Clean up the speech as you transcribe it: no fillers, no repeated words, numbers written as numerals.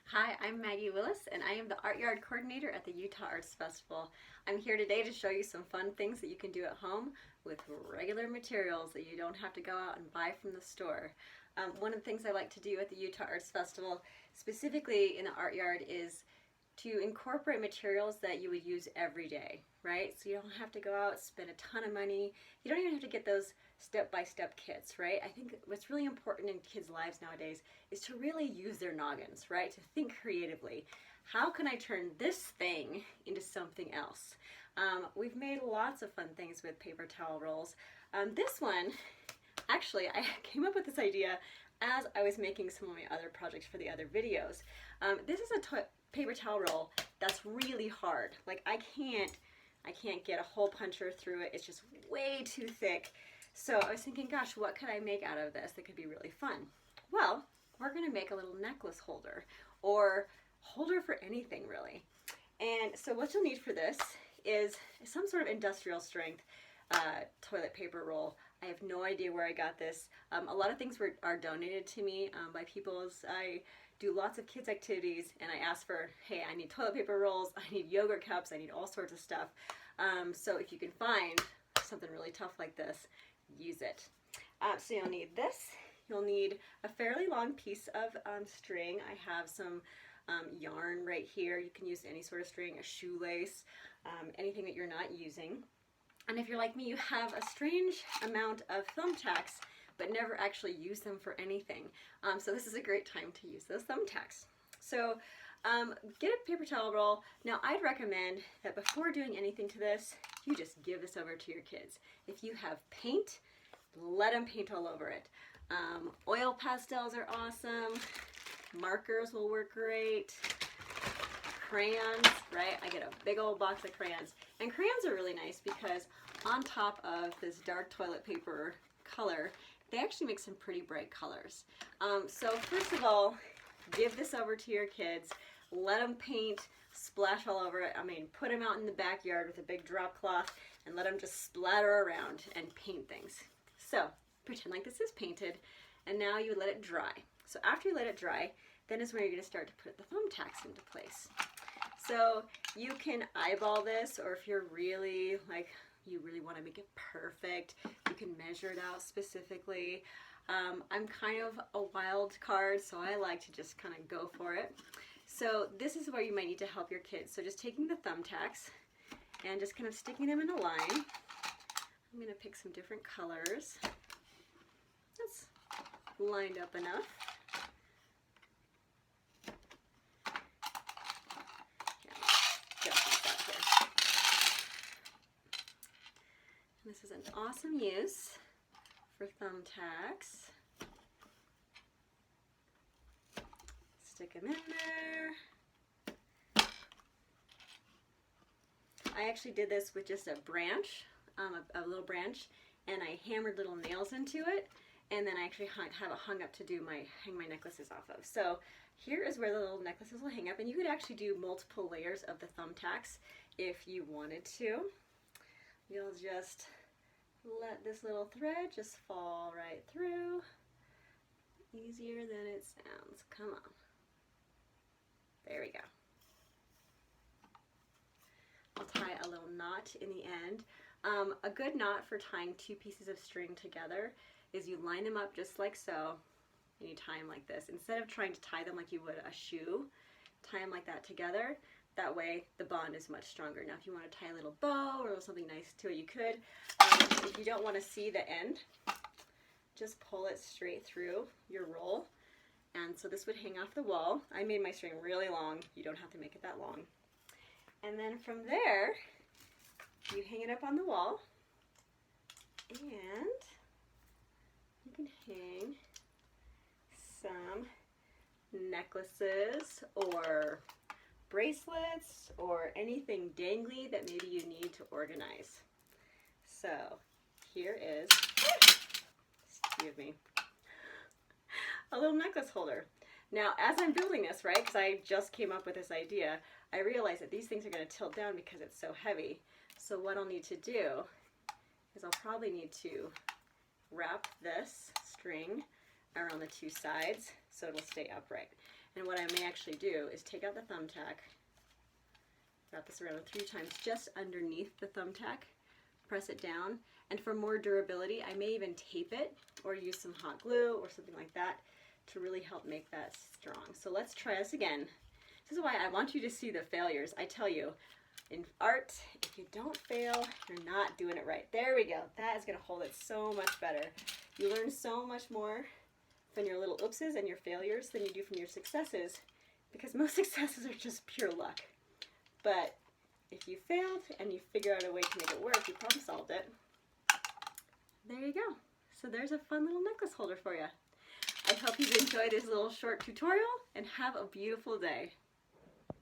Hi, I'm Maggie Willis, and I am the Art Yard Coordinator at the Utah Arts Festival. I'm here today to show you some fun things that you can do at home with regular materials that you don't have to go out and buy from the store. One of the things I like to do at the Utah Arts Festival, specifically in the Art Yard, is to incorporate materials that you would use every day, right? So you don't have to go out, spend a ton of money. You don't even have to get those step-by-step kits, right? I think what's really important in kids' lives nowadays is to really use their noggins, right? To think creatively. How can I turn this thing into something else? We've made lots of fun things with paper towel rolls. This one, actually, I came up with this idea as I was making some of my other projects for the other videos. This is a paper towel roll that's really hard. Like I can't get a hole puncher through it. It's just way too thick. So I was thinking, gosh, what could I make out of this that could be really fun? Well, we're going to make a little necklace holder or holder for anything really. And so what you'll need for this is some sort of industrial strength toilet paper roll. I have no idea where I got this. A lot of things are donated to me by people as I do lots of kids activities, and I ask for, hey, I need toilet paper rolls, I need yogurt cups, I need all sorts of stuff. So if you can find something really tough like this, use it. So you'll need this. You'll need a fairly long piece of string. I have some yarn right here. You can use any sort of string, a shoelace, anything that you're not using. And if you're like me, you have a strange amount of thumbtacks but never actually use them for anything. So this is a great time to use those thumbtacks. So get a paper towel roll. Now I'd recommend that before doing anything to this, you just give this over to your kids. If you have paint, let them paint all over it. Oil pastels are awesome. Markers will work great. Crayons, right? I get a big old box of crayons. And crayons are really nice because on top of this dark toilet paper color, they actually make some pretty bright colors. So first of all, give this over to your kids. Let them paint, splash all over it. I mean, put them out in the backyard with a big drop cloth and let them just splatter around and paint things. So pretend like this is painted, and now you let it dry. So after you let it dry, then is when you're going to start to put the thumbtacks into place. So you can eyeball this, or if you're really like, you really want to make it perfect, you can measure it out specifically. I'm kind of a wild card, so I like to just kind of go for it. So this is where you might need to help your kids. So just taking the thumbtacks and just kind of sticking them in a line. I'm going to pick some different colors. That's lined up enough. This is an awesome use for thumbtacks. Stick them in there. I actually did this with just a branch, a little branch, and I hammered little nails into it, and then I actually have it hung up to hang my necklaces off of. So here is where the little necklaces will hang up, and you could actually do multiple layers of the thumbtacks if you wanted to. You'll just let this little thread just fall right through. Easier than it sounds. Come on. There we go. I'll tie a little knot in the end. A good knot for tying two pieces of string together is you line them up just like so, and you tie them like this. Instead of trying to tie them like you would a shoe, tie them like that together. That way the bond is much stronger. Now if you want to tie a little bow or something nice to it, you could. If you don't want to see the end, just pull it straight through your roll. And so this would hang off the wall. I made my string really long. You don't have to make it that long. And then from there, you hang it up on the wall, and you can hang some necklaces or bracelets or anything dangly that maybe you need to organize. So here is, excuse me, a little necklace holder. Now as I'm building this, right, because I just came up with this idea, I realized that these things are going to tilt down because it's so heavy. So what I'll need to do is I'll probably need to wrap this string around the two sides so it'll stay upright. And what I may actually do is take out the thumbtack, wrap this around 3 times just underneath the thumbtack, press it down, and for more durability I may even tape it or use some hot glue or something like that to really help make that strong. So let's try this again. This is why I want you to see the failures. I tell you, in art, if you don't fail, you're not doing it right. There we go. That is going to hold it so much better. You learn so much more from your little oopses and your failures than you do from your successes, because most successes are just pure luck. But if you failed and you figure out a way to make it work, you problem solved it. There you go. So there's a fun little necklace holder for you. I hope you've enjoyed this little short tutorial and have a beautiful day.